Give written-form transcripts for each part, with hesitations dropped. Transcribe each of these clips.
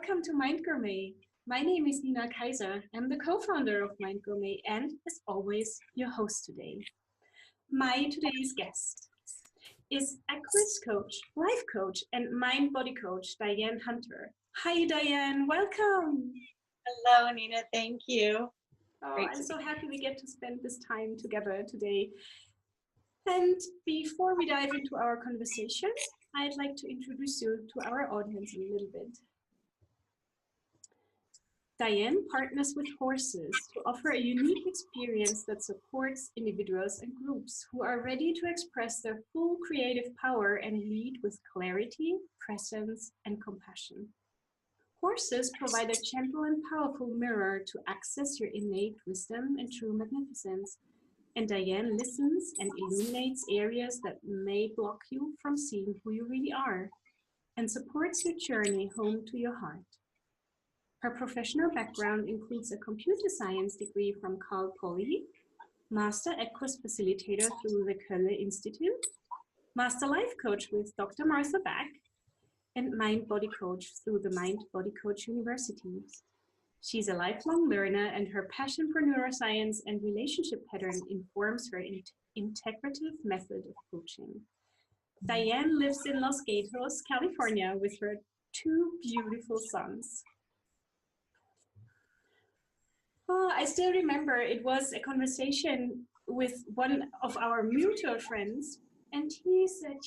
welcome to Mind Gourmet. My name is Nina Kaiser. I'm the co-founder of Mind Gourmet and, as always, your host today. My today's guest is Equus coach, life coach, and mind body coach, Diane Hunter. Hi, Diane. Welcome. Hello, Nina. Thank you. Oh, I'm so happy we get to spend this time together today. And before we dive into our conversation, I'd like to introduce you to our audience a little bit. Diane partners with horses to offer a unique experience that supports individuals and groups who are ready to express their full creative power and lead with clarity, presence, and compassion. Horses provide a gentle and powerful mirror to access your innate wisdom and true magnificence. And Diane listens and illuminates areas that may block you from seeing who you really are and supports your journey home to your heart. Her professional background includes a computer science degree from Cal Poly, Master Equus Facilitator through the Kölle Institute, Master Life Coach with Dr. Martha Back, and Mind Body Coach through the Mind Body Coach University. She's a lifelong learner, and her passion for neuroscience and relationship pattern informs her integrative method of coaching. Diane lives in Los Gatos, California, with her two beautiful sons. Oh, I still remember it was a conversation with one of our mutual friends, and he said,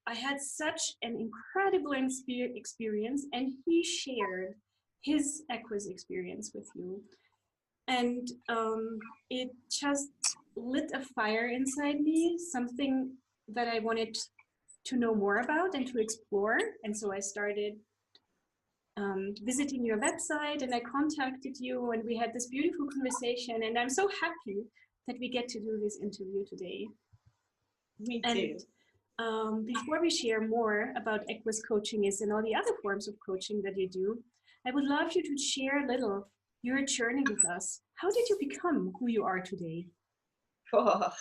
I had such an incredible experience, and he shared his Equus experience with you. And it just lit a fire inside me, something that I wanted to know more about and to explore. And so I started visiting your website, and I contacted you, and we had this beautiful conversation, and I'm so happy that we get to do this interview today. Me too. And before we share more about Equus coaching is and all the other forms of coaching that you do, I would love you to share a little your journey with us. How did you become who you are today? Oh,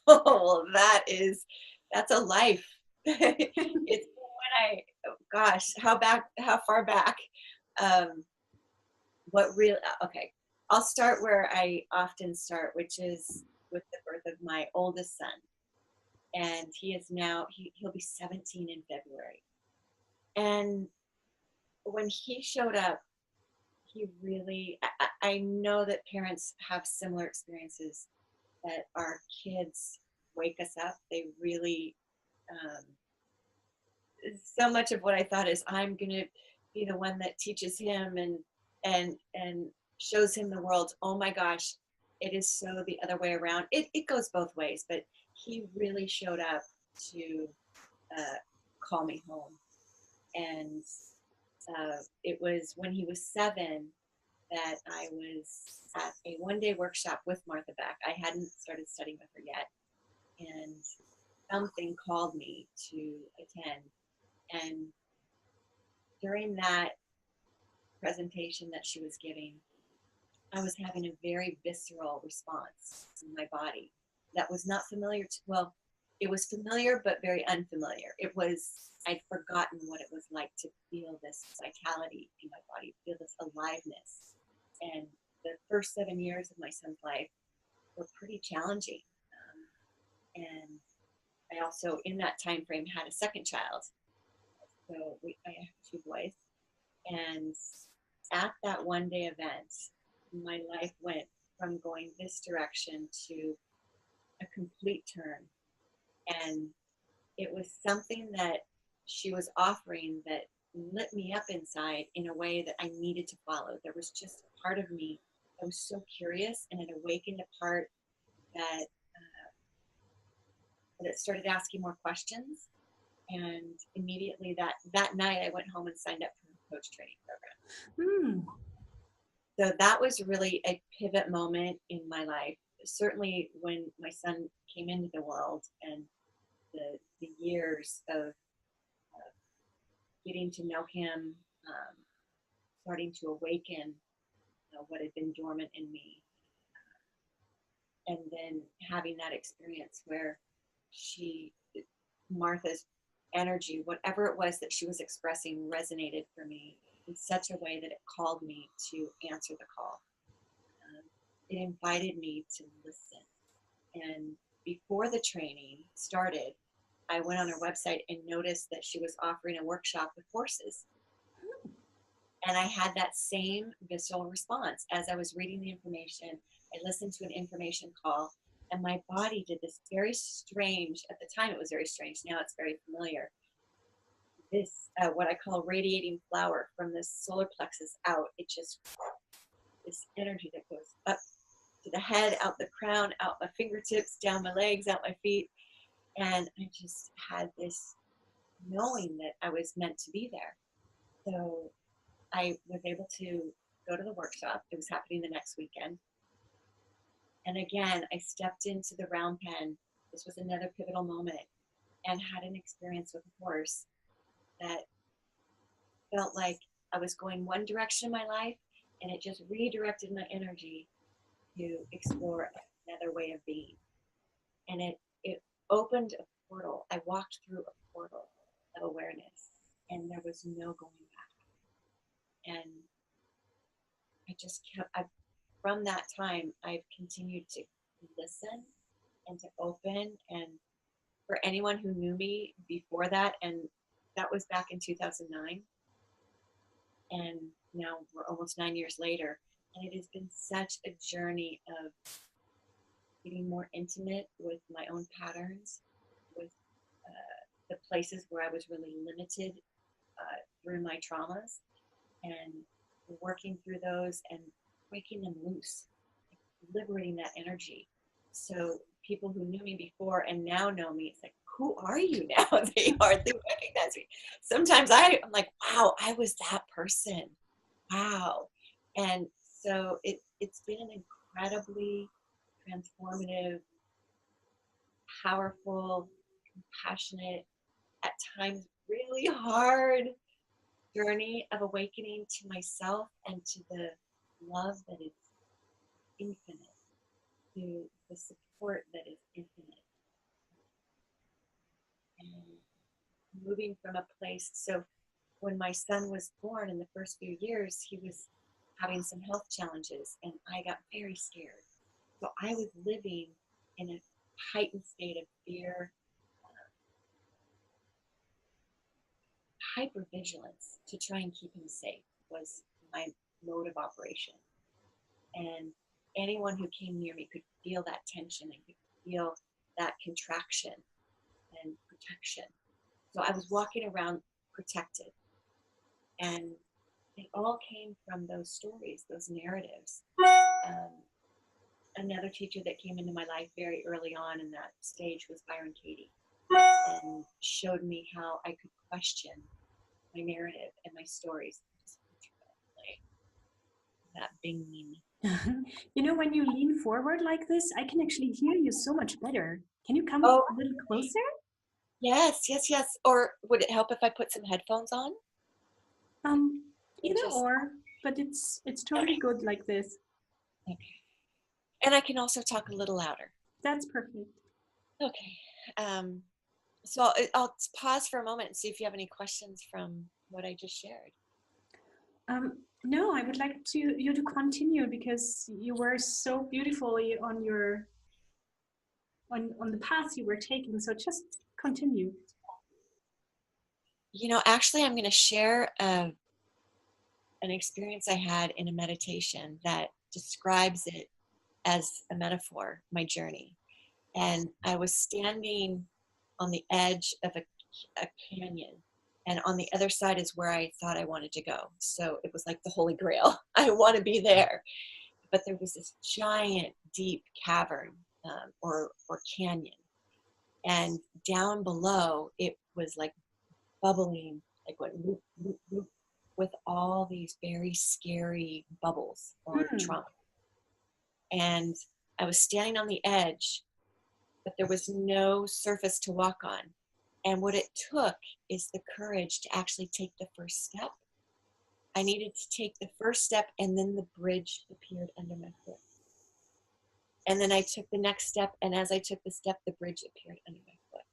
well, that's a life. It's when how far back? Okay, I'll start where I often start, which is with the birth of my oldest son. And he is now, he'll be 17 in February. And when he showed up, he really, I know that parents have similar experiences, that our kids wake us up. They really, so much of what I thought is I'm going to be the one that teaches him and shows him the world. Oh my gosh, it is so the other way around. It goes both ways, but he really showed up to call me home. And it was when he was 7 that I was at a one-day workshop with Martha Beck. I hadn't started studying with her yet, and something called me to attend. And during that presentation that she was giving, I was having a very visceral response in my body that was not familiar to, well, it was familiar, but very unfamiliar. I'd forgotten what it was like to feel this vitality in my body, feel this aliveness. And the first 7 years of my son's life were pretty challenging. And I also, in that time frame, had a second child. So I have 2 boys. And at that one-day event, my life went from going this direction to a complete turn. And it was something that she was offering that lit me up inside in a way that I needed to follow. There was just a part of me that was so curious, and it awakened a part that it started asking more questions. And immediately that night I went home and signed up for a coach training program. So that was really a pivot moment in my life. Certainly when my son came into the world, and the years of getting to know him, starting to awaken what had been dormant in me, and then having that experience where Martha's energy, whatever it was that she was expressing, resonated for me in such a way that it called me to answer the call. It invited me to listen. And before the training started, I went on her website and noticed that she was offering a workshop with horses. And I had that same visceral response. As I was reading the information, I listened to an information call, and my body did this very strange, at the time it was very strange, now it's very familiar, this, what I call radiating flower from the solar plexus out. It just, this energy that goes up to the head, out the crown, out my fingertips, down my legs, out my feet. And I just had this knowing that I was meant to be there. So I was able to go to the workshop. It was happening the next weekend. And again, I stepped into the round pen. This was another pivotal moment, and had an experience with a horse that felt like I was going one direction in my life, and it just redirected my energy to explore another way of being. And it opened a portal. I walked through a portal of awareness, and there was no going back. And I just kept, from that time, I've continued to listen and to open. And for anyone who knew me before that, and that was back in 2009, and now we're almost 9 years later, and it has been such a journey of getting more intimate with my own patterns, with the places where I was really limited through my traumas, and working through those and breaking them loose, liberating that energy. So people who knew me before and now know me, it's like, who are you now? They hardly recognize me. Sometimes I'm like, wow, I was that person. Wow. And so it's been an incredibly transformative, powerful, compassionate, at times really hard journey of awakening to myself and to the love that is infinite, to the support that is infinite. And moving from a place, so when my son was born in the first few years, he was having some health challenges, and I got very scared. So I was living in a heightened state of fear, hypervigilance to try and keep him safe was my mode of operation. And anyone who came near me could feel that tension and could feel that contraction and protection. So I was walking around protected. And it all came from those stories, those narratives. Another teacher that came into my life very early on in that stage was Byron Katie, and showed me how I could question my narrative and my stories. That binging. You know, when you lean forward like this, I can actually hear you so much better. Can you come a little closer? Yes. Or would it help if I put some headphones on? Either or, but it's totally good like this. Okay. And I can also talk a little louder. That's perfect. Okay. So I'll pause for a moment and see if you have any questions from what I just shared. No, I would like you to continue, because you were so beautifully on the path you were taking. So just continue. You know, actually, I'm going to share an experience I had in a meditation that describes it as a metaphor, my journey. And I was standing on the edge of a canyon, and on the other side is where I thought I wanted to go. So it was like the Holy Grail. I want to be there. But there was this giant, deep cavern or canyon. And down below, it was like bubbling, like what, whoop, whoop, whoop, with all these very scary bubbles or trauma. And I was standing on the edge, but there was no surface to walk on. And what it took is the courage to actually take the first step. I needed to take the first step, and then the bridge appeared under my foot. And then I took the next step, and as I took the step, the bridge appeared under my foot.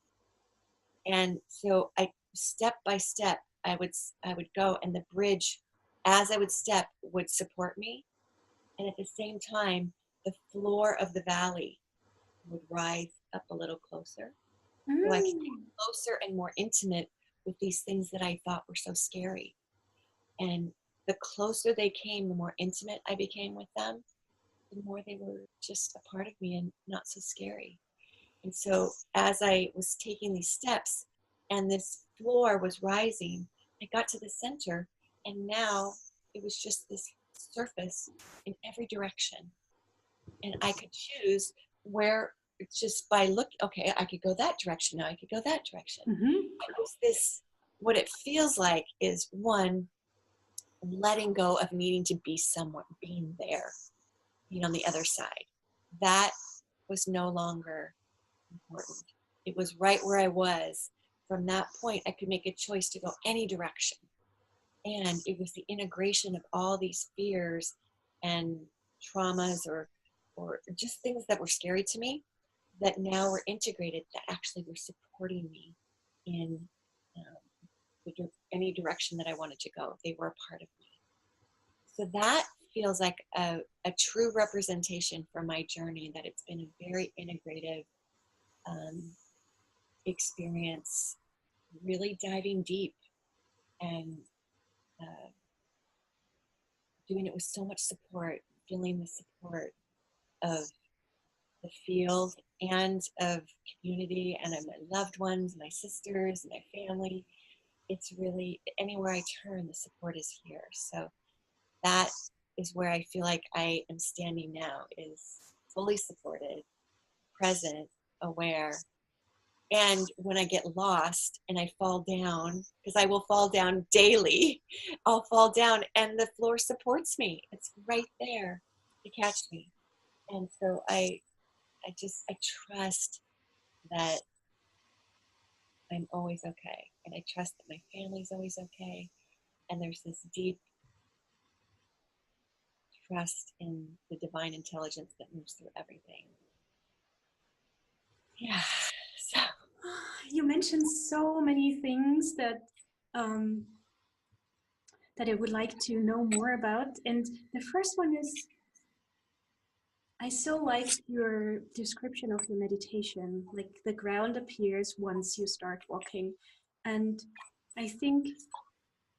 And so I, step by step, I would go, and the bridge as I would step would support me. And at the same time, the floor of the valley would rise up a little closer. So I could get closer and more intimate with these things that I thought were so scary. And the closer they came, the more intimate I became with them, the more they were just a part of me and not so scary. And so as I was taking these steps and this floor was rising, I got to the center, and now it was just this surface in every direction. And I could choose where, just by look, okay, I could go that direction, now I could go that direction. It was this, what it feels like is, one, letting go of needing to be somewhere, being there, being on the other side. That was no longer important. It was right where I was. From that point, I could make a choice to go any direction. And it was the integration of all these fears and traumas, or just things that were scary to me, that now were integrated, that actually were supporting me in any direction that I wanted to go. They were a part of me. So that feels like a true representation for my journey, that it's been a very integrative experience, really diving deep and doing it with so much support, feeling the support of the field and of community and of my loved ones, my sisters, my family. It's really, anywhere I turn, the support is here. So that is where I feel like I am standing now, is fully supported, present, aware. And when I get lost and I fall down, because I will fall down daily, I'll fall down and the floor supports me. It's right there to catch me. And so I trust that I'm always okay. And I trust that my family's always okay. And there's this deep trust in the divine intelligence that moves through everything. Yeah. So you mentioned so many things that that I would like to know more about. And the first one is, I so liked your description of your meditation, like the ground appears once you start walking. And I think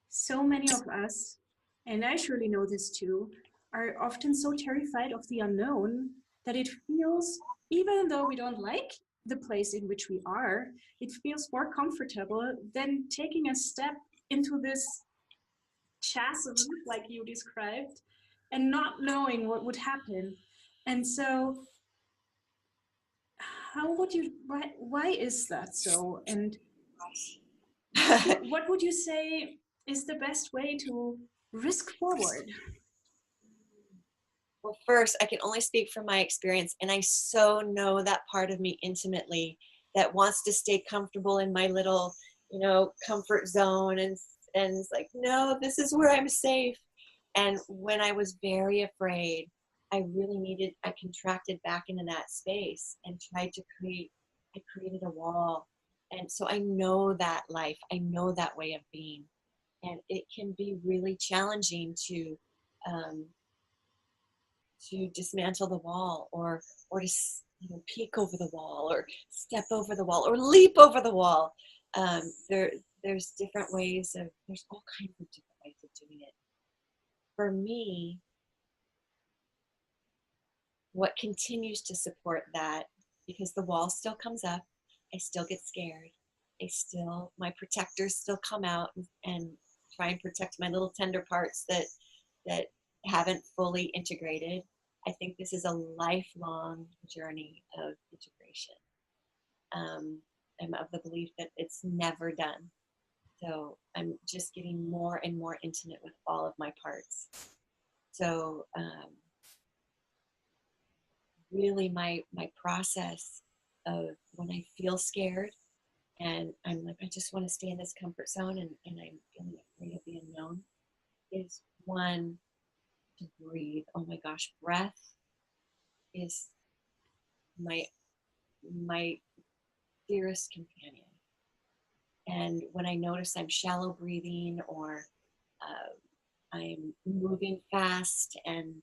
so many of us, and I surely know this too, are often so terrified of the unknown that it feels, even though we don't like the place in which we are, it feels more comfortable than taking a step into this chasm, like you described, and not knowing what would happen. And so, how would you, why is that so? And what would you say is the best way to risk forward? well, first, I can only speak from my experience, and I so know that part of me intimately that wants to stay comfortable in my little, comfort zone, and it's like, no, this is where I'm safe. And when I was very afraid, I contracted back into that space and I created a wall. And so I know that life, I know that way of being. And it can be really challenging to dismantle the wall, or to peek over the wall, or step over the wall, or leap over the wall. There's different ways there's all kinds of different ways of doing it. For me, what continues to support that, because the wall still comes up, I still get scared, my protectors still come out and try and protect my little tender parts that haven't fully integrated. I think this is a lifelong journey of integration. I'm of the belief that it's never done. So I'm just getting more and more intimate with all of my parts. So really my process of when I feel scared and I'm like, I just want to stay in this comfort zone, and I'm feeling afraid of the unknown, is, one, to breathe. Oh my gosh, breath is my dearest companion. And when I notice I'm shallow breathing, or I'm moving fast, and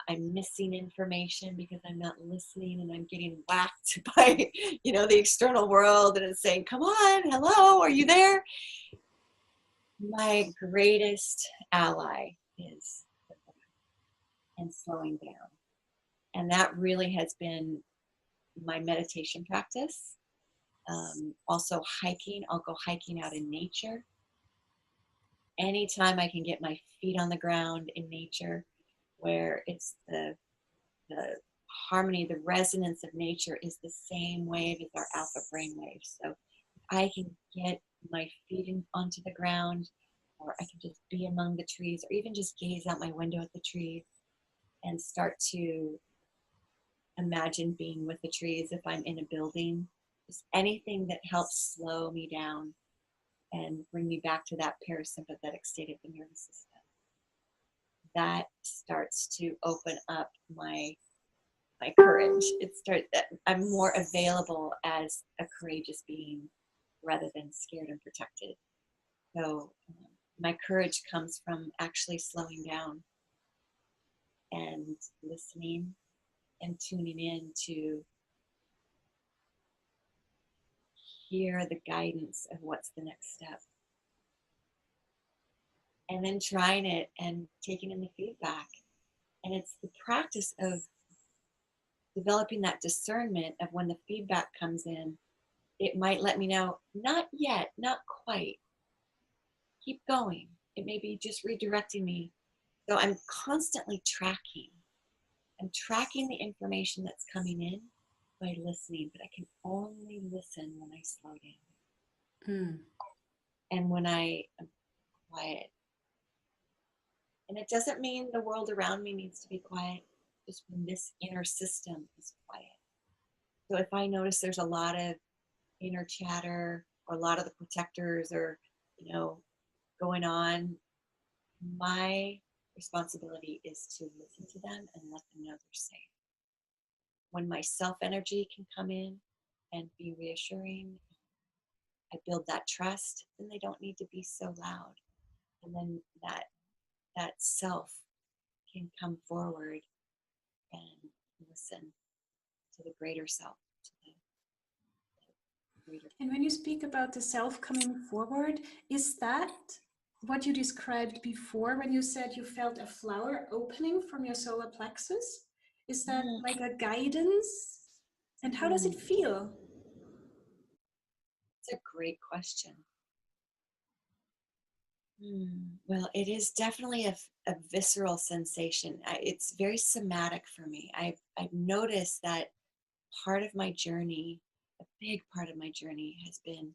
I'm missing information because I'm not listening, and I'm getting whacked by, the external world, and it's saying, come on, hello, are you there? My greatest ally is the breath and slowing down. And that really has been my meditation practice. Also hiking, I'll go hiking out in nature. Anytime I can get my feet on the ground in nature, where it's the harmony, the resonance of nature is the same wave as our alpha brain waves. So I can get my feet onto the ground, or I can just be among the trees, or even just gaze out my window at the trees and start to imagine being with the trees if I'm in a building. Just anything that helps slow me down and bring me back to that parasympathetic state of the nervous system. That starts to open up my courage. I'm more available as a courageous being rather than scared and protected. So my courage comes from actually slowing down and listening and tuning in to hear the guidance of what's the next step. And then trying it and taking in the feedback. And it's the practice of developing that discernment of when the feedback comes in, it might let me know, not yet, not quite. Keep going. It may be just redirecting me. So I'm constantly tracking. I'm tracking the information that's coming in by listening, but I can only listen when I slow down. And when I am quiet. And it doesn't mean the world around me needs to be quiet, just when this inner system is quiet. So if I notice there's a lot of inner chatter, or a lot of the protectors are, going on, my responsibility is to listen to them and let them know they're safe. When my self energy can come in and be reassuring, I build that trust, and they don't need to be so loud. And then that self can come forward and listen to the greater self. And when you speak about the self coming forward, is that what you described before when you said you felt a flower opening from your solar plexus? Is that like a guidance? And how does it feel? It's a great question. Well, it is definitely a visceral sensation. It's very somatic for me. I've noticed that part of my journey, a big part of my journey, has been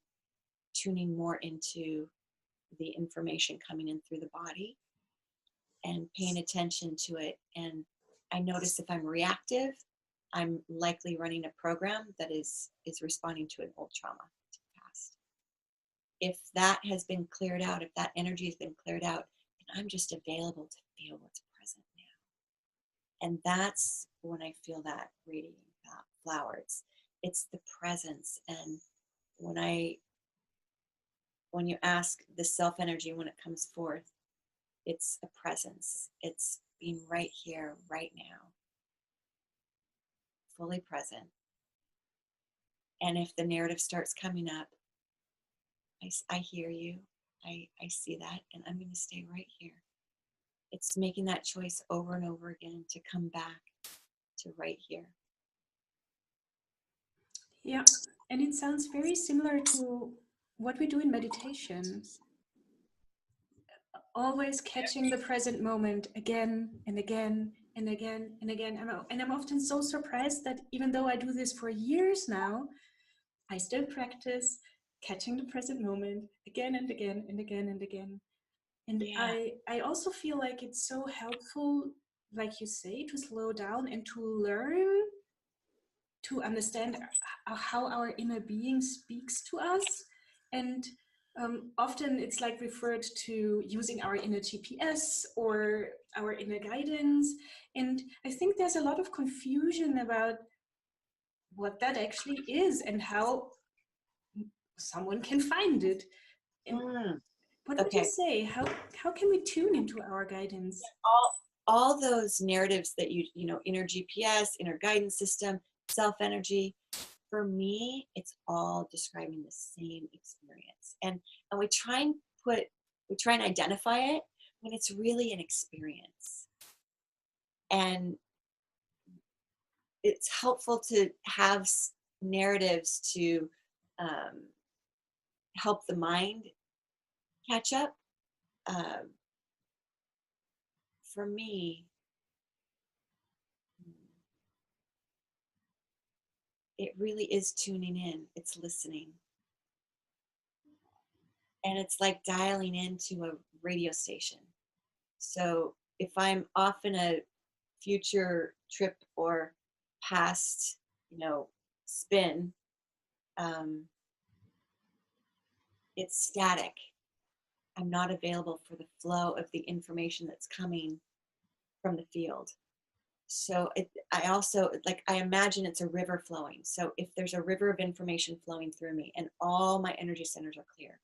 tuning more into the information coming in through the body and paying attention to it. And I notice if I'm reactive, I'm likely running a program that is responding to an old trauma to the past. If that has been cleared out, if that energy has been cleared out, then I'm just available to feel what's present now. And that's when I feel that radiating flower. It's the presence. And when you ask the self energy, when it comes forth, it's a presence. It's being right here, right now, fully present. And if the narrative starts coming up, I hear you, I see that, and I'm going to stay right here. It's making that choice over and over again to come back to right here. Yeah, and it sounds very similar to what we do in meditation. Always catching the present moment again and again and again and again. And I'm often so surprised that even though I do this for years now, I still practice catching the present moment again and again and again and again. And Yeah. I also feel like it's so helpful, like you say, to slow down and to learn to understand how our inner being speaks to us. And often it's like referred to using our inner GPS or our inner guidance. And I think there's a lot of confusion about what that actually is and how someone can find it. And What would you Okay. say? How can we tune into our guidance? All those narratives that inner GPS, inner guidance system, self energy, for me, it's all describing the same experience. And we try and identify it when it's really an experience. And it's helpful to have narratives to um, help the mind catch up. Um, for me, it really is tuning in. It's listening. And it's like dialing into a radio station. So if I'm off in a future trip or past, spin, um, it's static. I'm not available for the flow of the information that's coming from the field. So I imagine it's a river flowing. So if there's a river of information flowing through me and all my energy centers are clear,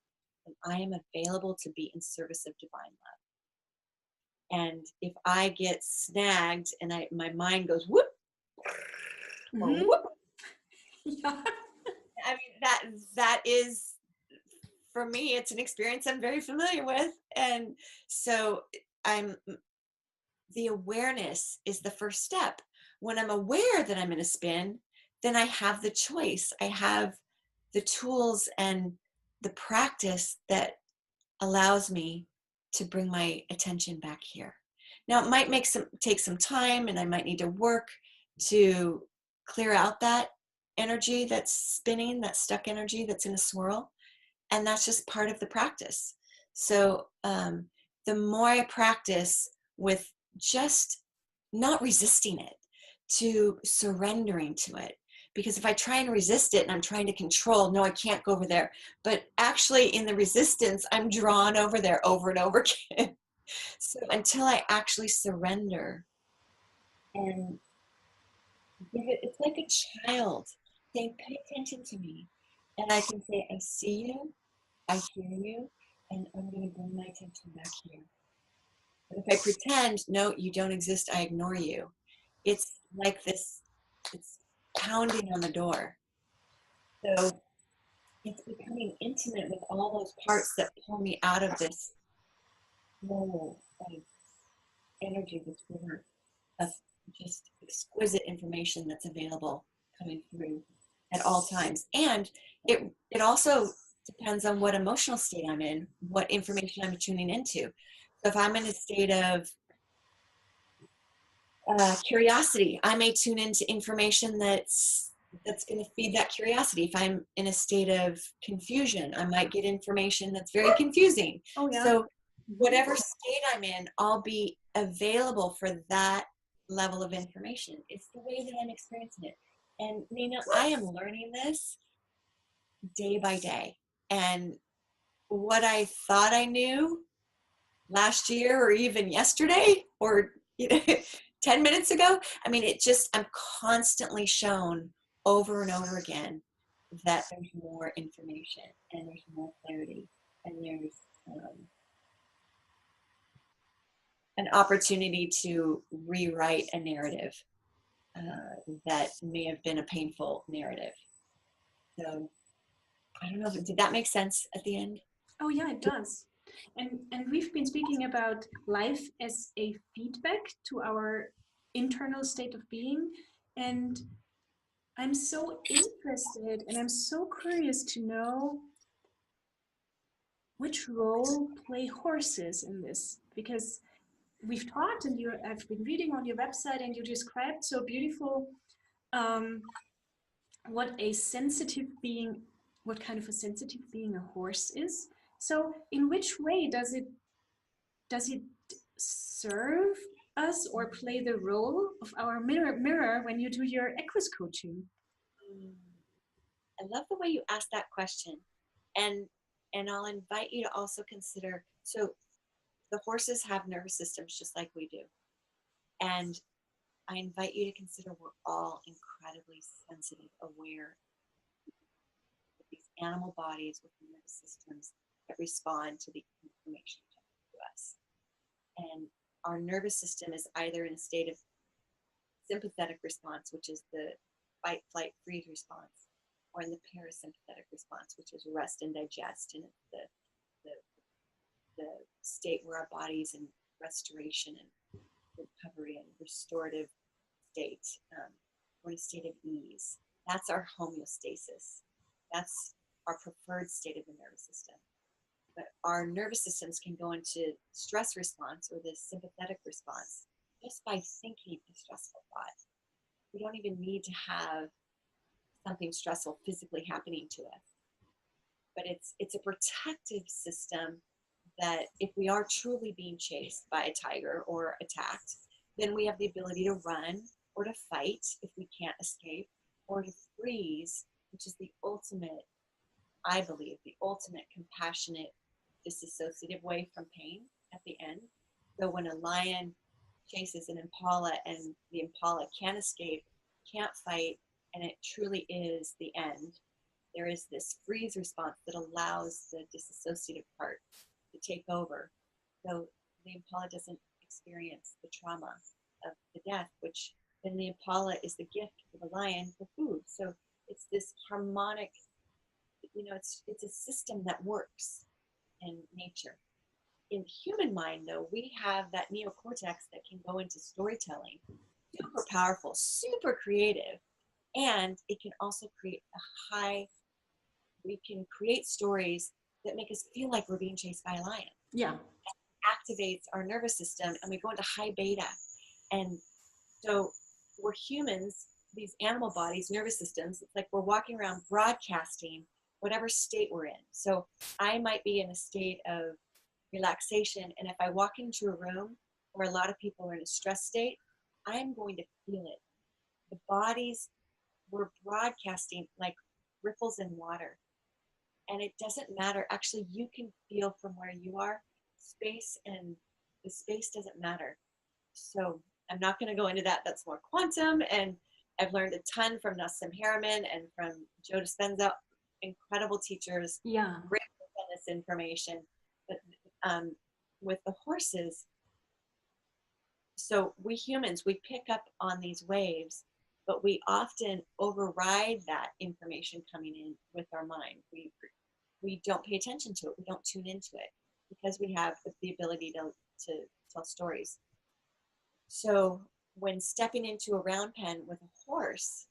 then I am available to be in service of divine love. And if I get snagged and my mind goes whoop or whoop, Yeah. I mean that is, for me, it's an experience I'm very familiar with. And so the awareness is the first step. When I'm aware that I'm in a spin, then I have the choice. I have the tools and the practice that allows me to bring my attention back here. Now, it might take some time, and I might need to work to clear out that energy that's spinning, that stuck energy that's in a swirl. And that's just part of the practice. So the more I practice with just not resisting it, to surrendering to it. Because if I try and resist it and I'm trying to control, no, I can't go over there. But actually in the resistance, I'm drawn over there over and over again. So until I actually surrender and it's like a child saying, pay attention to me. And I can say, I see you, I hear you, and I'm going to bring my attention back here. But if I pretend, no, you don't exist, I ignore you, it's like this, it's pounding on the door. So it's becoming intimate with all those parts that pull me out of this flow of energy, this river of just exquisite information that's available coming through at all times. And it also depends on what emotional state I'm in, what information I'm tuning into. So if I'm in a state of curiosity, I may tune into information that's going to feed that curiosity. If I'm in a state of confusion, I might get information that's very confusing. Oh, yeah. So whatever state I'm in, I'll be available for that level of information. It's the way that I'm experiencing it. And Nina, I am learning this day by day. And what I thought I knew last year or even yesterday or 10 minutes ago, I mean, I'm constantly shown over and over again that there's more information and there's more clarity and there's an opportunity to rewrite a narrative that may have been a painful narrative. So I don't know, did that make sense at the end? Oh, yeah, it does. And we've been speaking about life as a feedback to our internal state of being. And I'm so interested and I'm so curious to know which role play horses in this, because we've talked and I've been reading on your website and you described so beautiful what kind of a sensitive being a horse is. So in which way does it serve us or play the role of our mirror when you do your Equus coaching? I love the way you asked that question. And I'll invite you to also consider, so the horses have nervous systems just like we do. And I invite you to consider we're all incredibly sensitive, aware of these animal bodies with nervous systems that respond to the information to us. And our nervous system is either in a state of sympathetic response, which is the fight, flight, freeze response, or in the parasympathetic response, which is rest and digest. And it's the state where our body's in restoration and recovery and restorative state. We're in a state of ease. That's our homeostasis. That's our preferred state of the nervous system. But our nervous systems can go into stress response or the sympathetic response just by thinking a stressful thought. We don't even need to have something stressful physically happening to us. But it's a protective system that if we are truly being chased by a tiger or attacked, then we have the ability to run or to fight if we can't escape, or to freeze, which is the ultimate, I believe, the ultimate compassionate, disassociative way from pain at the end. So when a lion chases an impala and the impala can't escape, can't fight, and it truly is the end, there is this freeze response that allows the disassociative part to take over. So the impala doesn't experience the trauma of the death, which then the impala is the gift for the lion for food. So it's this harmonic, it's a system that works in nature. In the human mind, though, we have that neocortex that can go into storytelling, super powerful, super creative, and it can also create we can create stories that make us feel like we're being chased by a lion. Yeah. It activates our nervous system and we go into high beta. And so we're humans, these animal bodies, nervous systems, it's like we're walking around broadcasting whatever state we're in. So I might be in a state of relaxation, and if I walk into a room where a lot of people are in a stress state, I'm going to feel it. The bodies, we're broadcasting like ripples in water. And it doesn't matter. Actually, you can feel from where you are, space, and the space doesn't matter. So I'm not going to go into that. That's more quantum. And I've learned a ton from Nassim Harriman and from Joe Dispenza, incredible teachers. Yeah. Great on this information. But with the horses, so we humans, we pick up on these waves, but we often override that information coming in with our mind. We don't pay attention to it. We don't tune into it because we have the ability to tell stories. So when stepping into a round pen with a horse,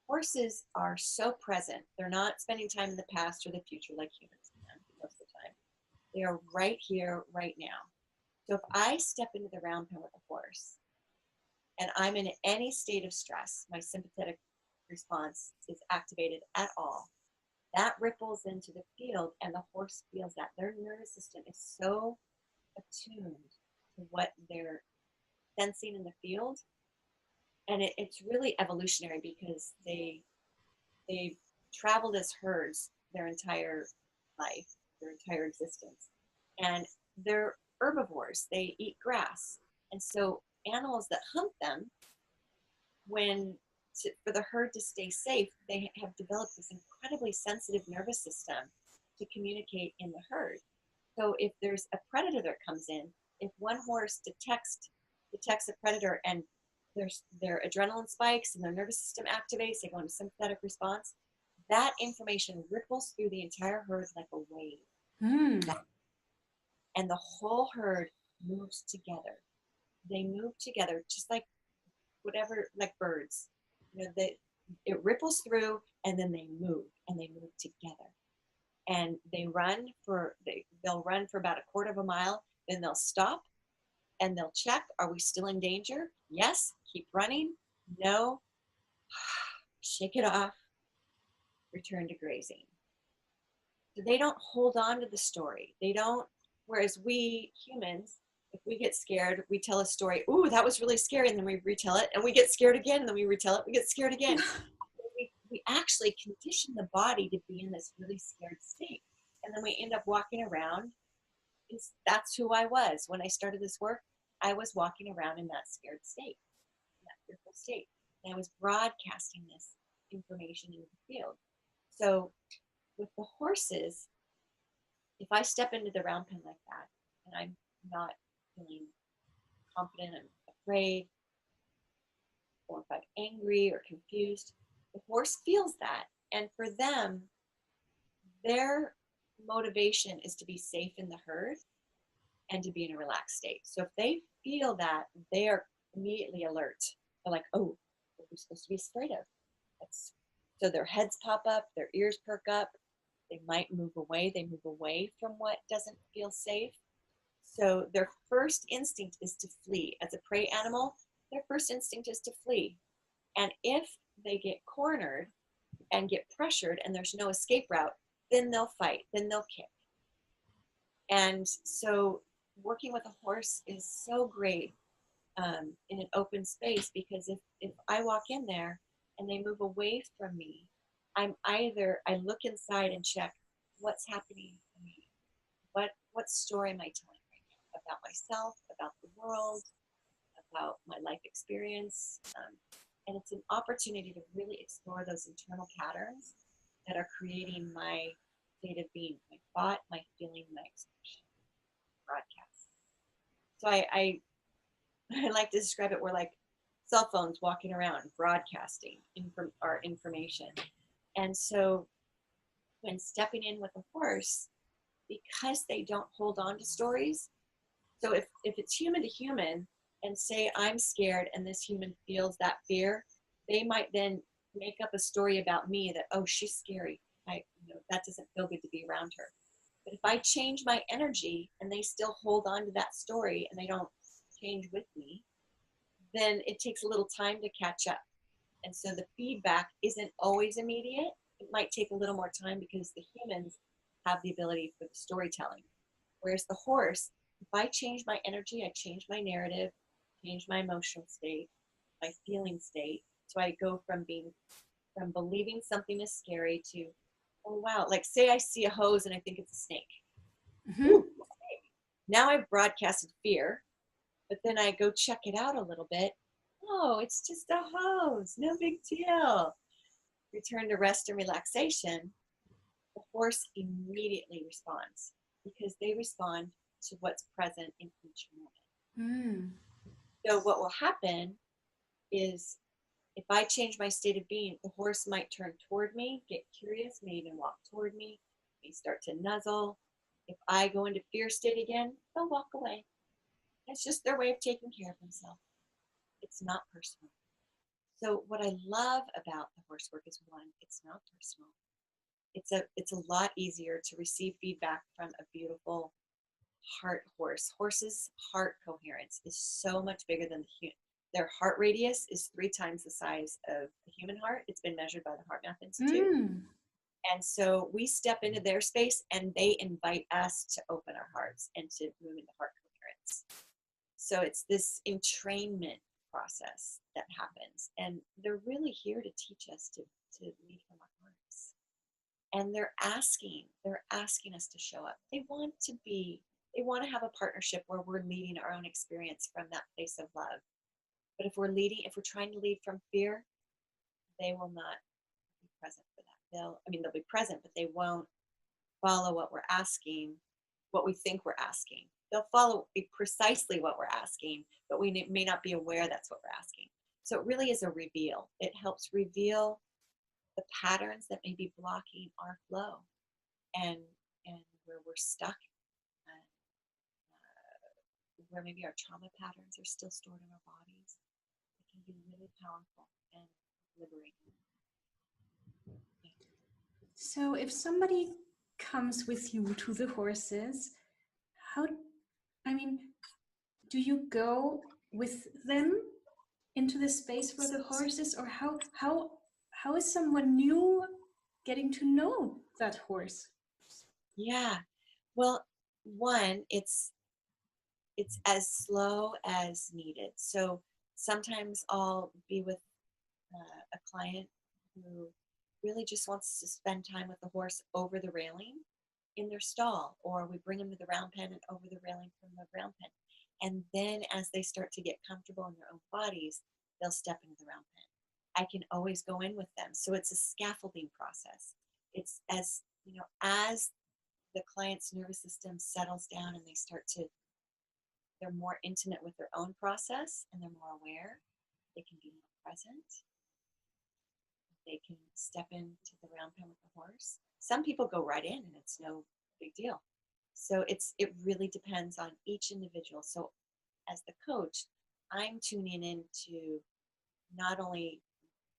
horses are so present. They're not spending time in the past or the future like humans can most of the time. They are right here, right now. So if I step into the round pen with a horse and I'm in any state of stress, my sympathetic response is activated at all, that ripples into the field and the horse feels that. Their nervous system is so attuned to what they're sensing in the field. And it's really evolutionary because they've traveled as herds their entire life, their entire existence. And they're herbivores. They eat grass. And so animals that hunt them, for the herd to stay safe, they have developed this incredibly sensitive nervous system to communicate in the herd. So if there's a predator that comes in, if one horse detects a predator and their adrenaline spikes and their nervous system activates, they go into sympathetic response, that information ripples through the entire herd like a wave. And the whole herd moves together. They move together just like like birds. It ripples through and then they move together. And they'll run for about a quarter of a mile, then they'll stop and they'll check, are we still in danger? Yes, keep running. No, shake it off, return to grazing. So they don't hold on to the story. Whereas we humans, if we get scared, we tell a story, ooh, that was really scary, and then we retell it, and we get scared again, and then we retell it, we get scared again. we actually condition the body to be in this really scared state. And then we end up walking around. That's who I was. When I started this work, I was walking around in that scared state, in that fearful state. And I was broadcasting this information into the field. So with the horses, if I step into the round pen like that and I'm not feeling confident, I'm afraid, or if I'm angry or confused, the horse feels that. And for them, their motivation is to be safe in the herd and to be in a relaxed state. So if they feel that, they are immediately alert. They're like, oh, what are we supposed to be afraid of? So their heads pop up, their ears perk up, they might move away. They move away from what doesn't feel safe. So their first instinct is to flee. As a prey animal, their first instinct is to flee. And if they get cornered and get pressured and there's no escape route, then they'll fight, then they'll kick. And so working with a horse is so great in an open space, because if I walk in there and they move away from me, I look inside and check what's happening to me. What story am I telling right now about myself, about the world, about my life experience? And it's an opportunity to really explore those internal patterns that are creating my state of being, my thought, my feeling, my expression, broadcast. So I like to describe it, we're like cell phones walking around broadcasting our information. And so when stepping in with a horse, because they don't hold on to stories, so if it's human to human, and say I'm scared and this human feels that fear, they might then make up a story about me that, oh, she's scary. That doesn't feel good to be around her. But if I change my energy and they still hold on to that story and they don't change with me, then it takes a little time to catch up. And so the feedback isn't always immediate. It might take a little more time because the humans have the ability for the storytelling. Whereas the horse, if I change my energy, I change my narrative, change my emotional state, my feeling state. So I go from believing something is scary to, oh wow, like say I see a hose and I think it's a snake. Mm-hmm. Ooh, snake. Now I've broadcasted fear, but then I go check it out a little bit. Oh, it's just a hose, no big deal. Return to rest and relaxation. The horse immediately responds because they respond to what's present in each moment. Mm. So what will happen is if I change my state of being, the horse might turn toward me, get curious, may even walk toward me, may start to nuzzle. If I go into fear state again, they'll walk away. It's just their way of taking care of themselves. It's not personal. So what I love about the horse work is, one, it's not personal. It's a lot easier to receive feedback from a beautiful heart horse. Horses' heart coherence is so much bigger than their heart radius is 3 times the size of the human heart. It's been measured by the Heart Math Institute. Mm. And so we step into their space and they invite us to open our hearts and to move into heart coherence. So it's this entrainment process that happens. And they're really here to teach us to lead from our hearts. And they're asking us to show up. They want to have a partnership where we're leading our own experience from that place of love. But if we're trying to lead from fear, they will not be present for that. They'll be present, but they won't follow what we're asking, what we think we're asking. They'll follow precisely what we're asking, but we may not be aware that's what we're asking. So it really is a reveal. It helps reveal the patterns that may be blocking our flow and where we're stuck, and where maybe our trauma patterns are still stored in our bodies. It can be really powerful and liberating. So if somebody comes with you to the horses, do you go with them into the space where the horses, or how is someone new getting to know that horse? Yeah. Well, one, it's as slow as needed. So sometimes I'll be with a client who really just wants to spend time with the horse over the railing in their stall, or we bring them to the round pen and over the railing from the round pen. And then as they start to get comfortable in their own bodies, they'll step into the round pen. I can always go in with them. So it's a scaffolding process. It's as the client's nervous system settles down and they're more intimate with their own process and they're more aware, they can be more present, they can step into the round pen with the horse. Some people go right in and it's no big deal. So it really depends on each individual. So as the coach, I'm tuning into not only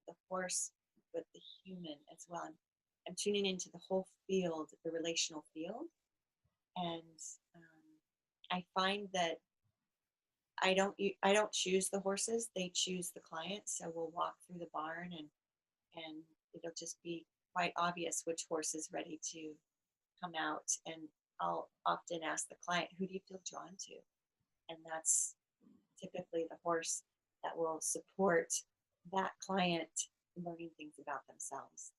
the horse, but the human as well. I'm tuning into the whole field, the relational field. And I find that I don't choose the horses, they choose the client. So we'll walk through the barn and it'll just be quite obvious which horse is ready to come out. And I'll often ask the client, who do you feel drawn to? And that's typically the horse that will support that client learning things about themselves.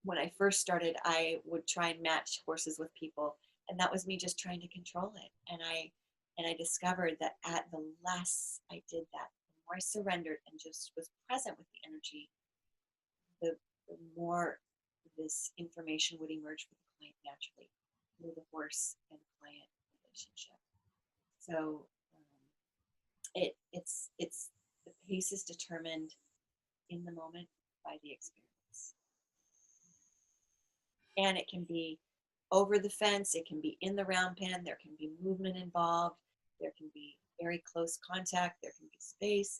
When I first started, I would try and match horses with people, and that was me just trying to control it. And I discovered that the less I did that, the more I surrendered and just was present with the energy, the more this information would emerge for the client naturally through the horse and client relationship. So it's the pace is determined in the moment by the experience, and it can be over the fence, it can be in the round pen, there can be movement involved, there can be very close contact, there can be space.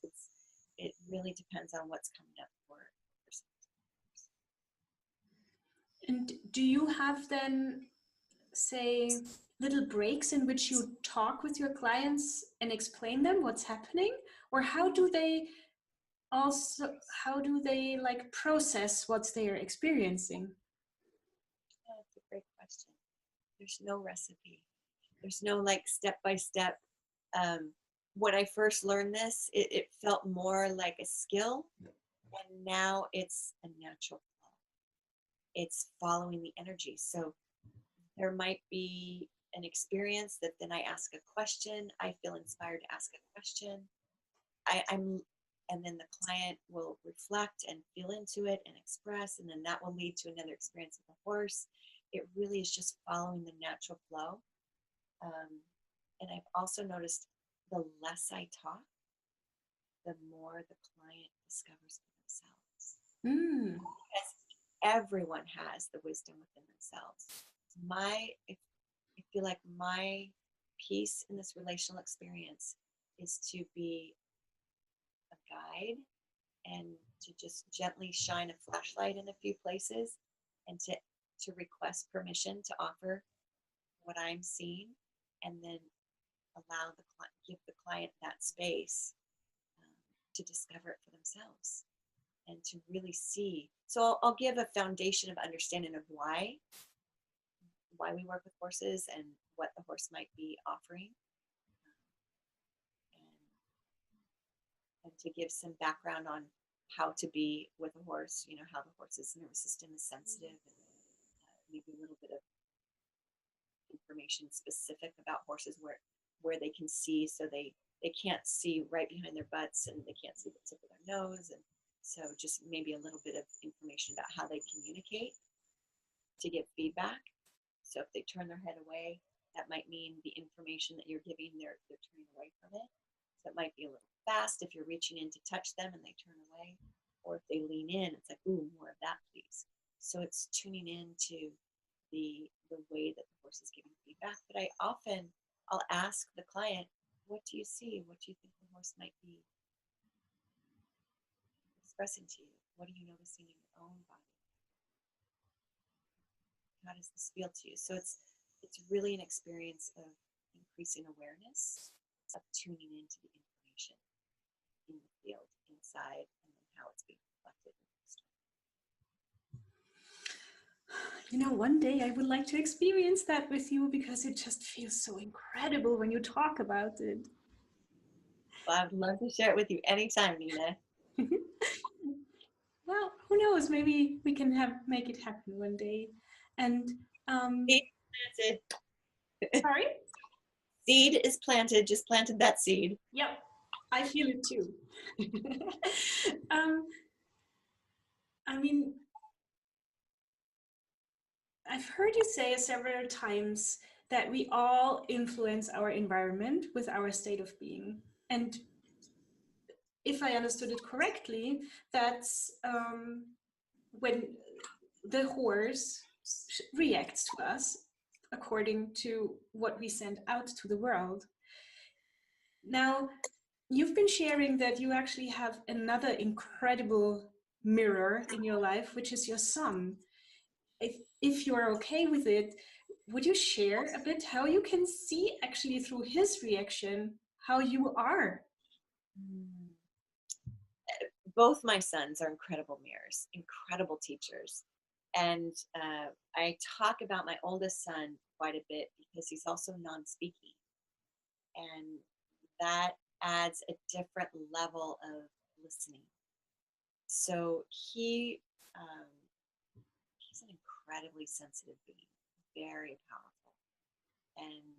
It really depends on what's coming up for a person. And do you have then, say, little breaks in which you talk with your clients and explain them what's happening? Or how do they like process what they're experiencing? That's a great question. There's no recipe. There's no like step by step. When I first learned this, it felt more like a skill, and now it's a natural flow. It's following the energy. So there might be an experience that then I ask a question. I feel inspired to ask a question. And then the client will reflect and feel into it and express, and then that will lead to another experience with the horse. It really is just following the natural flow. And I've also noticed the less I talk, the more the client discovers for themselves. Because everyone has the wisdom within themselves. I feel like my piece in this relational experience is to be a guide and to just gently shine a flashlight in a few places and to request permission to offer what I'm seeing, and then give the client that space to discover it for themselves and to really see. So I'll give a foundation of understanding of why we work with horses and what the horse might be offering, and to give some background on how to be with a horse, how the horse's nervous system is sensitive, and maybe a little bit of information specific about horses where they can see, so they can't see right behind their butts and they can't see the tip of their nose, and so just maybe a little bit of information about how they communicate to get feedback. So if they turn their head away, that might mean the information that you're giving, they're turning away from it. So it might be a little fast if you're reaching in to touch them and they turn away, or if they lean in, it's like, ooh, more of that, please. So it's tuning into the way that the horse is giving feedback. But I'll ask the client, what do you see? What do you think the horse might be expressing to you? What are you noticing in your own body? How does this feel to you? So it's really an experience of increasing awareness, of tuning into the information in the field, inside, and then how it's being reflected in the story. One day I would like to experience that with you, because it just feels so incredible when you talk about it. Well, I would love to share it with you anytime, Nina. Well, who knows? Maybe we can make it happen one day. And Seed planted. Sorry? Seed is planted. Just planted that seed. Yep, I feel it too. I I've heard you say several times that we all influence our environment with our state of being. And if I understood it correctly, that's when the horse reacts to us according to what we send out to the world. Now, you've been sharing that you actually have another incredible mirror in your life, which is your son. If you're okay with it, would you share a bit how you can see actually through his reaction how you are? Both my sons are incredible mirrors, incredible teachers. And I talk about my oldest son quite a bit because he's also non-speaking. And that adds a different level of listening. So he's an incredibly sensitive being, very powerful. And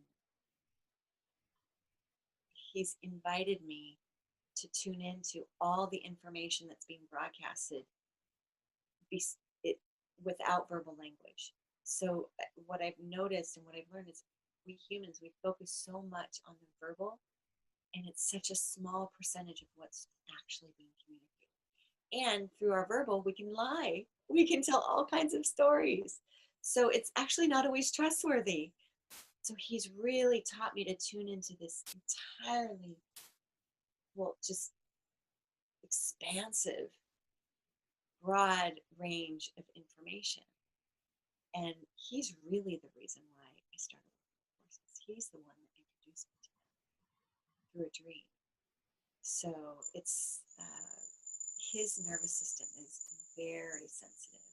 he's invited me to tune into all the information that's being broadcasted without verbal language. So what I've noticed and what I've learned is we humans, we focus so much on the verbal, and it's such a small percentage of what's actually being communicated. And through our verbal, we can lie. We can tell all kinds of stories. So it's actually not always trustworthy. So he's really taught me to tune into this entirely, well, just expansive, broad range of information. And he's really the reason why I started with horses. He's the one that introduced me to them through a dream. So it's his nervous system is very sensitive,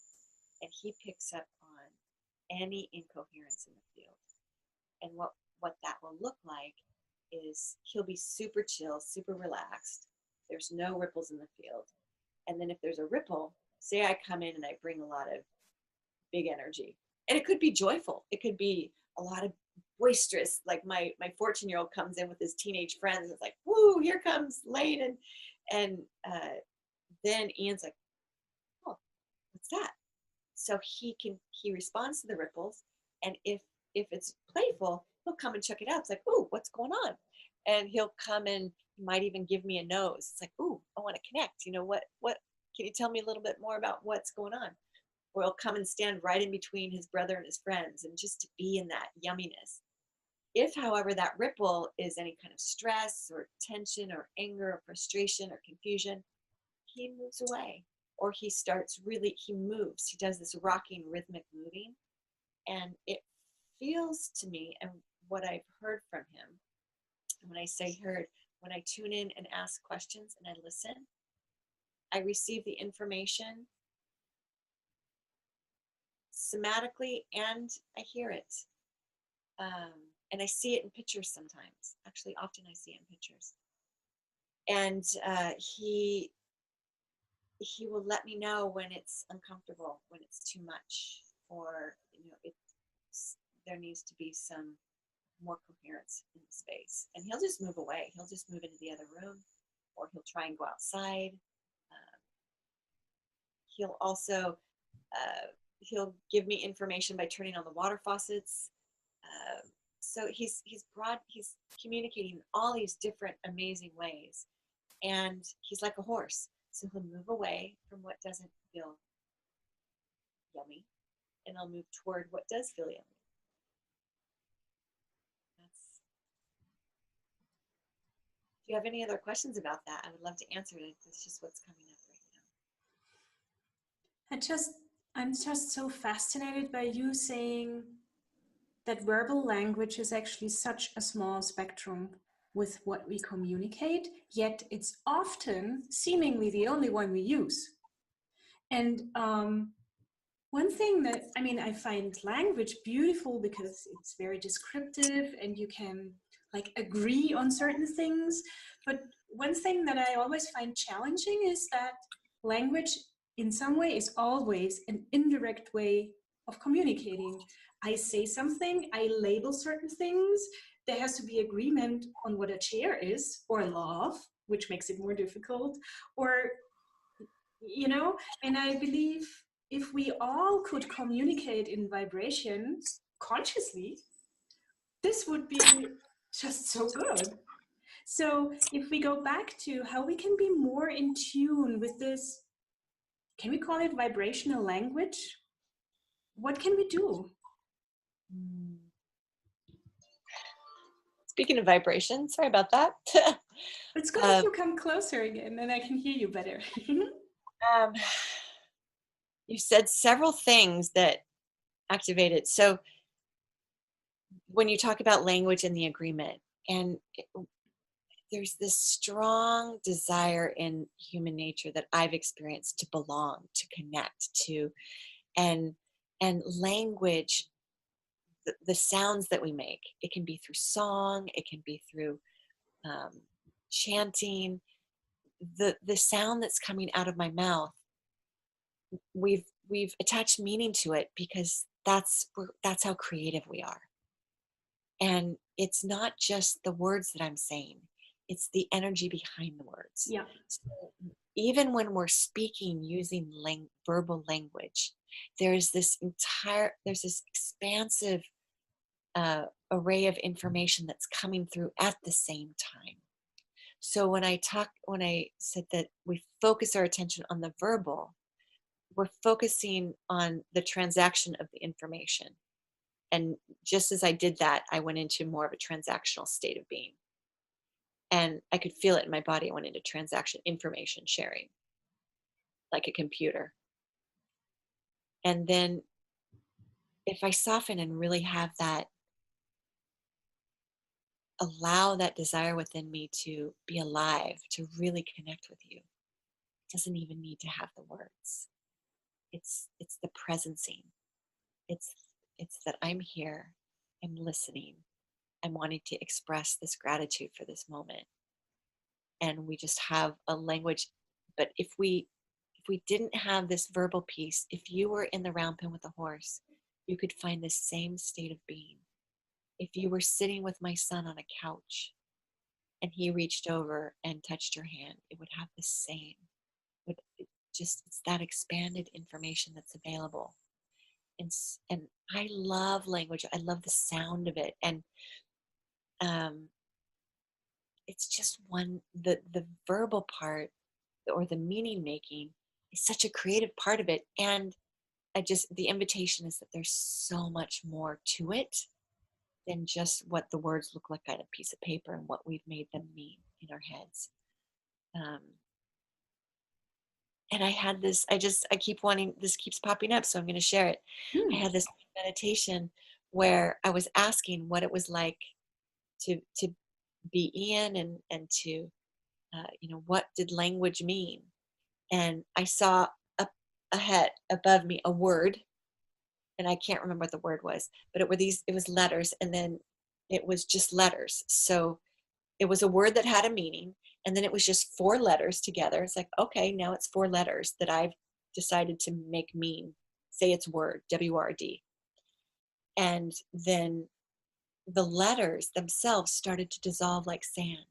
and he picks up on any incoherence in the field. And what that will look like is he'll be super chill, super relaxed. There's no ripples in the field. And then if there's a ripple, say I come in and I bring a lot of big energy, and it could be joyful. It could be a lot of boisterous, like my 14-year-old comes in with his teenage friends. It's like, woo, here comes Lane. And then Ian's like, oh, what's that? So he responds to the ripples. And if it's playful, he'll come and check it out. It's like, ooh, what's going on? And he'll come and he might even give me a nose. It's like, ooh, I want to connect. You know, what, can you tell me a little bit more about what's going on? Or he'll come and stand right in between his brother and his friends, and just to be in that yumminess. If, however, that ripple is any kind of stress or tension or anger or frustration or confusion, he moves away. Or he moves. He does this rocking, rhythmic moving. And it feels to me, and what I've heard from him, when I say heard, when I tune in and ask questions and I listen, I receive the information somatically and I hear it. And I see it in pictures sometimes. Actually, often I see it in pictures. And he will let me know when it's uncomfortable, when it's too much, or there needs to be some more coherence in the space. And he'll just move away. He'll just move into the other room, or he'll try and go outside. He'll also he'll give me information by turning on the water faucets. So he's communicating in all these different amazing ways. And he's like a horse. So he'll move away from what doesn't feel yummy, and I'll move toward what does feel yummy. Do you have any other questions about that? I would love to answer it. It's just what's coming up right now. I'm just so fascinated by you saying that verbal language is actually such a small spectrum with what we communicate, yet it's often seemingly the only one we use. And one thing that, I find language beautiful because it's very descriptive and you can agree on certain things. But one thing that I always find challenging is that language in some way is always an indirect way of communicating. I say something, I label certain things. There has to be agreement on what a chair is, or love, which makes it more difficult, or, and I believe if we all could communicate in vibration consciously, this would be just so good. So if we go back to how we can be more in tune with this, can we call it vibrational language? What can we do? Speaking of vibration, sorry about that. It's good if you come closer again and I can hear you better. You said several things that activated. So when you talk about language and the agreement, and there's this strong desire in human nature that I've experienced to belong, to connect to, and language, the sounds that we make, it can be through song, it can be through chanting, the sound that's coming out of my mouth, we've attached meaning to it because that's how creative we are. And it's not just the words that I'm saying, it's the energy behind the words. Yeah. So even when we're speaking using verbal language, there's this expansive array of information that's coming through at the same time. So when I said that we focus our attention on the verbal, we're focusing on the transaction of the information. And just as I did that, I went into more of a transactional state of being. And I could feel it in my body. I went into information sharing, like a computer. And then if I soften and really have that, allow that desire within me to be alive, to really connect with you, it doesn't even need to have the words. It's the presencing. It's that I'm here, I'm listening, I'm wanting to express this gratitude for this moment. And we just have a language. But if we didn't have this verbal piece, if you were in the round pen with a horse, you could find the same state of being. If you were sitting with my son on a couch and he reached over and touched your hand, it would have the same. It's that expanded information that's available. And I love language. I love the sound of it. And it's just the verbal part, or the meaning making, is such a creative part of it. And the invitation is that there's so much more to it than just what the words look like on a piece of paper and what we've made them mean in our heads. And I had this, I keep wanting, this keeps popping up, so I'm going to share it. I had this meditation where I was asking what it was like to be in, and to, what did language mean? And I saw up ahead, above me, a word, and I can't remember what the word was, but it was letters, and then it was just letters. So it was a word that had a meaning, and then it was just 4 letters together. It's like, okay, now it's 4 letters that I've decided to make mean. Say it's word, W-R-D. And then the letters themselves started to dissolve like sand.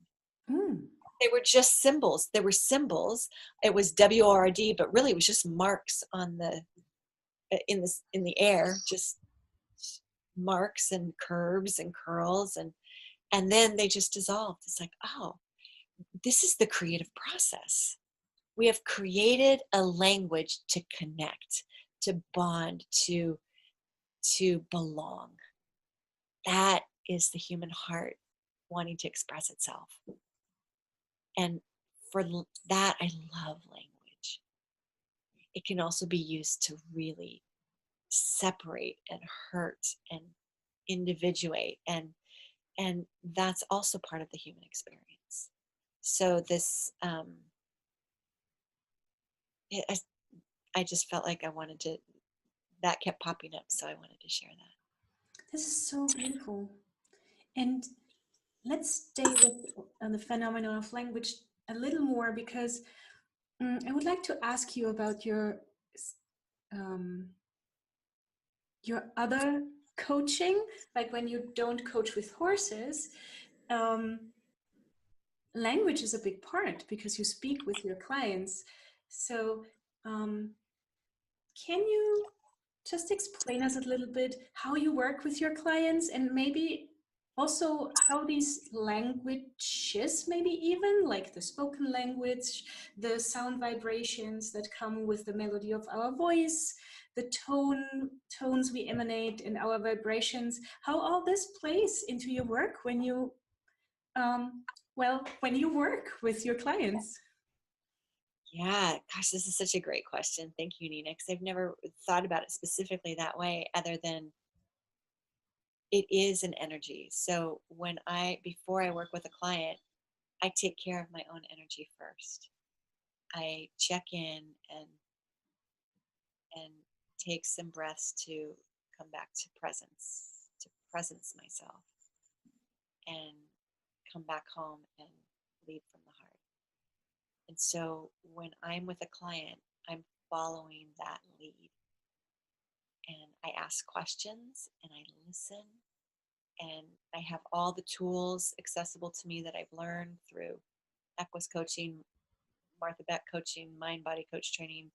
They were just symbols. They were symbols. It was W-R-D, but really it was just marks on in the air, just marks and curves and curls, and then they just dissolved. It's like, oh, this is the creative process. We have created a language to connect, to bond, to belong. That is the human heart wanting to express itself. And for that, I love language. It can also be used to really separate and hurt and individuate, and that's also part of the human experience. So this, I just felt like that kept popping up, so I wanted to share that. This is so beautiful. And let's stay with the phenomenon of language a little more, because I would like to ask you about your other coaching, like when you don't coach with horses. Language is a big part because you speak with your clients. So can you just explain us a little bit how you work with your clients, and maybe also how these languages, maybe even like the spoken language, the sound vibrations that come with the melody of our voice, the tones we emanate in our vibrations, how all this plays into your work when you when you work with your clients? Yeah, gosh, this is such a great question. Thank you, Nina, because I've never thought about it specifically that way, other than it is an energy. So before I work with a client, I take care of my own energy first. I check in and take some breaths to come back to presence myself, and come back home and lead from the heart. And so when I'm with a client, I'm following that lead. And I ask questions and I listen. And I have all the tools accessible to me that I've learned through Equus coaching, Martha Beck coaching, mind body coach training,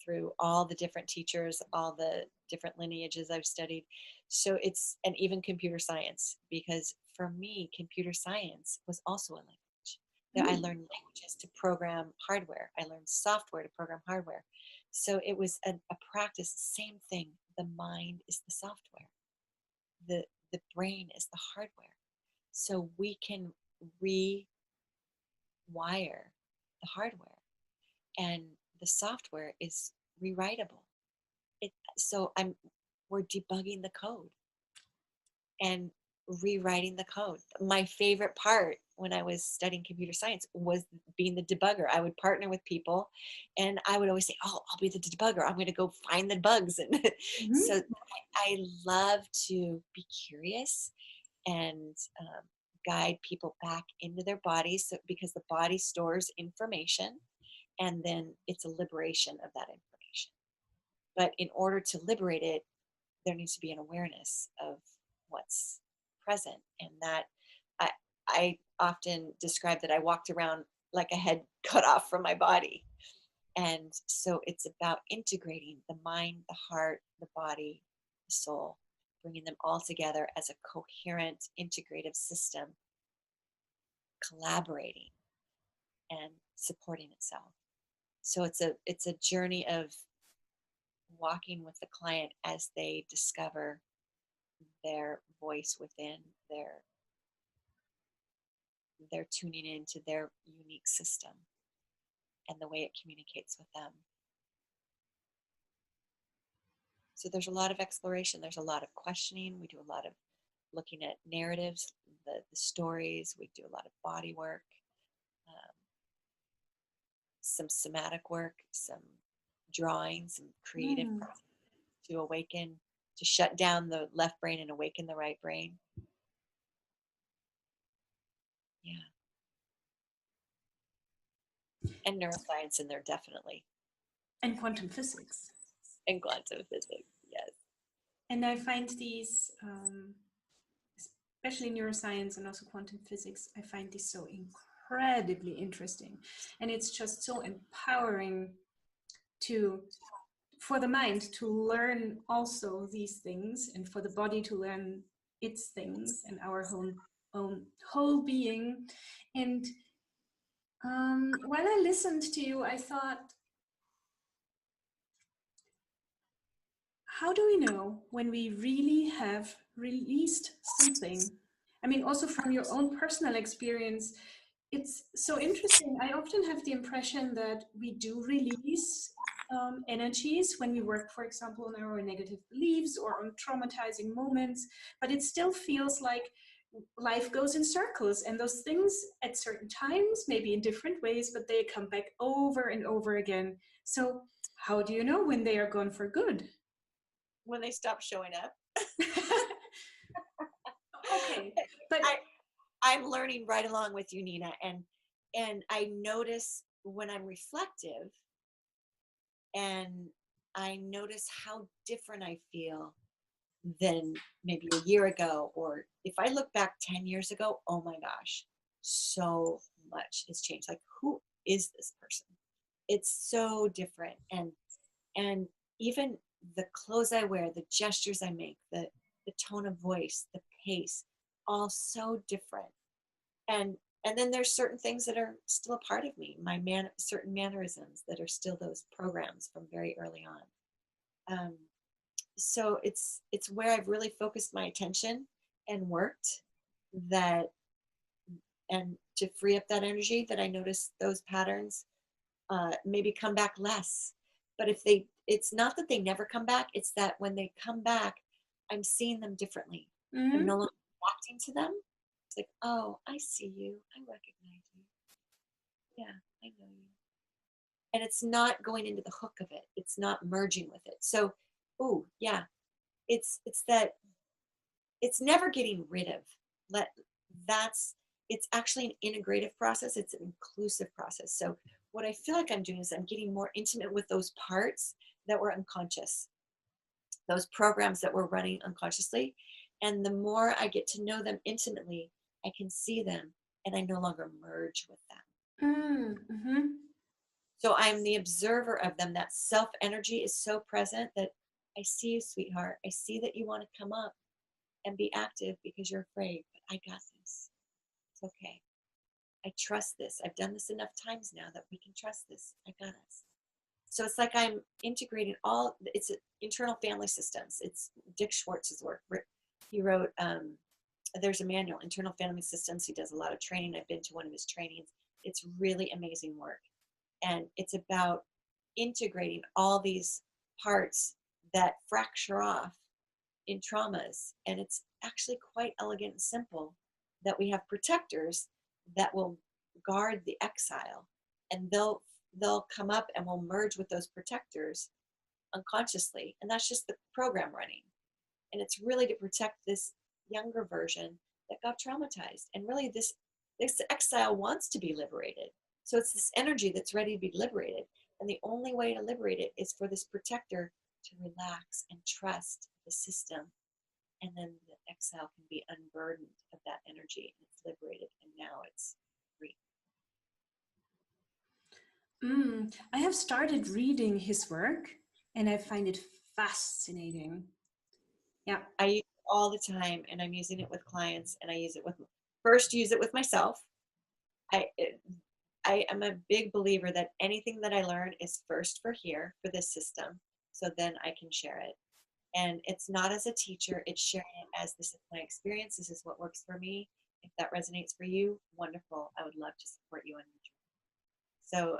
through all the different teachers, all the different lineages I've studied. So and even computer science, because for me, computer science was also a language. I learned languages to program hardware. I learned software to program hardware. So it was a practice, same thing. The mind is the software. The brain is the hardware. So we can rewire the hardware, and the software is rewritable. We're debugging the code and rewriting the code. My favorite part when I was studying computer science was being the debugger. I would partner with people and I would always say, oh, I'll be the debugger. I'm going to go find the bugs. And so I love to be curious and guide people back into their bodies, because the body stores information, and then it's a liberation of that information. But in order to liberate it, there needs to be an awareness of what's present. And that I often describe that I walked around like a head cut off from my body. And so it's about integrating the mind, the heart, the body, the soul, bringing them all together as a coherent, integrative system, collaborating and supporting itself. So it's a journey of walking with the client as they discover their voice within, they're tuning into their unique system and the way it communicates with them. So there's a lot of exploration, there's a lot of questioning. We do a lot of looking at narratives, the stories. We do a lot of body work, some somatic work, some drawing, some creative to awaken, to shut down the left brain and awaken the right brain. Yeah. And neuroscience in there, definitely. And quantum physics. And quantum physics, yes. And I find these, especially neuroscience and also quantum physics, I find these so incredibly interesting. And it's just so empowering for the mind to learn also these things, and for the body to learn its things, and our own whole being. And while I listened to you, I thought, how do we know when we really have released something? I mean, also from your own personal experience, it's so interesting. I often have the impression that we do release energies when we work, for example, on our negative beliefs or on traumatizing moments, but it still feels like life goes in circles, and those things at certain times, maybe in different ways, but they come back over and over again. So how do you know when they are gone for good? When they stop showing up. Okay, but I'm learning right along with you, Nina, and I notice when I'm reflective, and I notice how different I feel than maybe a year ago, or if I look back 10 years ago, oh my gosh, so much has changed. Like, who is this person? It's so different. And even the clothes I wear, the gestures I make, the tone of voice, the pace, all so different. And then there's certain things that are still a part of me, certain mannerisms that are still those programs from very early on. So it's where I've really focused my attention and worked, that, and to free up that energy, that I notice those patterns maybe come back less. But it's not that they never come back, it's that when they come back, I'm seeing them differently. I'm no longer reacting to them. It's like, oh, I see you, I recognize you. Yeah, I know you. And it's not going into the hook of it. It's not merging with it. So, oh yeah, it's that it's never getting rid of. It's actually an integrative process. It's an inclusive process. So what I feel like I'm doing is I'm getting more intimate with those parts that were unconscious, those programs that were running unconsciously. And the more I get to know them intimately, I can see them, and I no longer merge with them. Mm-hmm. So I'm the observer of them. That self energy is so present that I see you, sweetheart. I see that you want to come up and be active because you're afraid, but I got this. It's okay. I trust this. I've done this enough times now that we can trust this. I got us. So it's like I'm integrating it's internal family systems. It's Dick Schwartz's work. He wrote, there's a manual, Internal Family Systems. He does a lot of training. I've been to one of his trainings. It's really amazing work. And it's about integrating all these parts that fracture off in traumas. And it's actually quite elegant and simple, that we have protectors that will guard the exile, and they'll come up and will merge with those protectors unconsciously. And that's just the program running. And it's really to protect this younger version that got traumatized. And really this exile wants to be liberated. So it's this energy that's ready to be liberated. And the only way to liberate it is for this protector to relax and trust the system. And then the exile can be unburdened of that energy, and it's liberated, and now it's free. I have started reading his work, and I find it fascinating. Yeah. I use it all the time, and I'm using it with clients, and I use it with myself. I am a big believer that anything that I learn is first for this system, so then I can share it. And it's not as a teacher, it's sharing it as, this is my experience, this is what works for me. If that resonates for you, wonderful. I would love to support you on your journey. So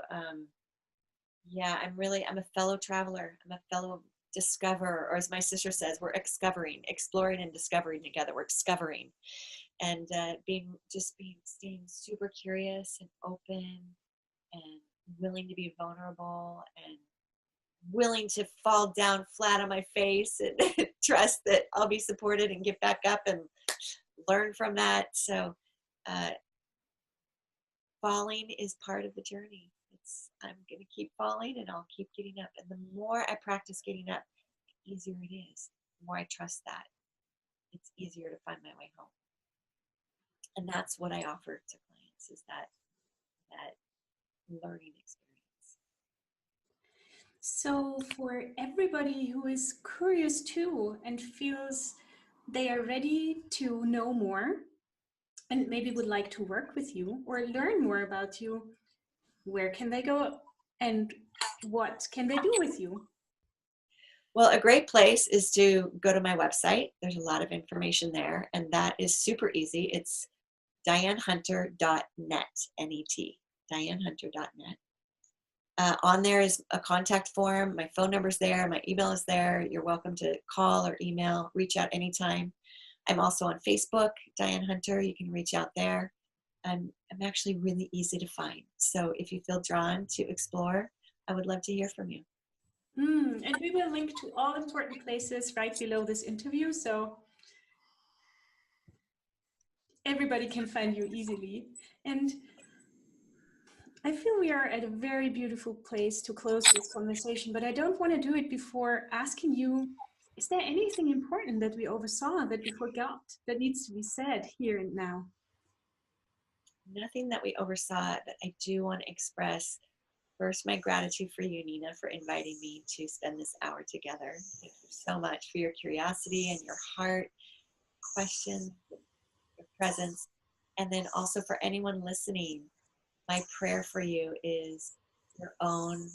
yeah, I'm a fellow traveler. I'm a fellow discoverer, or as my sister says, we're exploring and discovering together. We're discovering, and staying super curious and open and willing to be vulnerable and willing to fall down flat on my face and trust that I'll be supported and get back up and learn from that. So falling is part of the journey. I'm going to keep falling, and I'll keep getting up. And the more I practice getting up, the easier it is. The more I trust that, it's easier to find my way home. And that's what I offer to clients, is that learning experience. So for everybody who is curious too and feels they are ready to know more and maybe would like to work with you or learn more about you, where can they go and what can they do with you? Well, a great place is to go to my website. There's a lot of information there, and that is super easy. It's dianehunter.net, N-E-T, dianehunter.net. On there is a contact form. My phone number's there. My email is there. You're welcome to call or email, reach out anytime. I'm also on Facebook, Diane Hunter. You can reach out there. I'm actually really easy to find. So if you feel drawn to explore, I would love to hear from you. And we will link to all important places right below this interview, so everybody can find you easily. And I feel we are at a very beautiful place to close this conversation, but I don't want to do it before asking you, is there anything important that we oversaw, that we forgot, that needs to be said here and now? Nothing that we oversaw, but I do want to express First, my gratitude for you, Nina, for inviting me to spend this hour together. Thank you so much for your curiosity and your heart, questions, your presence. And then also for anyone listening, my prayer for you is your own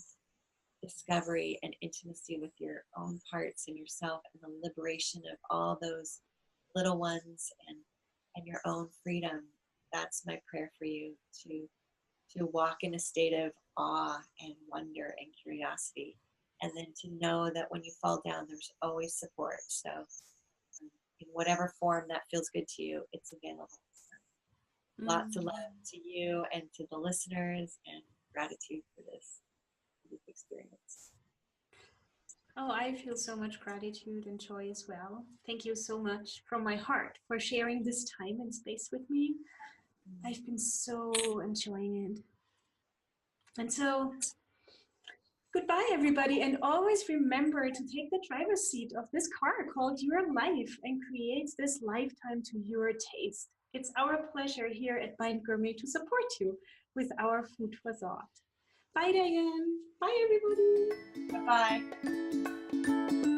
discovery and intimacy with your own parts and yourself, and the liberation of all those little ones, and your own freedom. That's my prayer for you, to walk in a state of awe and wonder and curiosity, and then to know that when you fall down, there's always support. So in whatever form that feels good to you, it's available. Lots of love to you and to the listeners, and gratitude for this experience. Oh, I feel so much gratitude and joy as well. Thank you so much from my heart for sharing this time and space with me. I've been so enjoying it. And so, goodbye, everybody. And always remember to take the driver's seat of this car called your life and create this lifetime to your taste. It's our pleasure here at Mind Gourmet to support you with our food for thought. Bye, Diane. Bye, everybody. Bye-bye.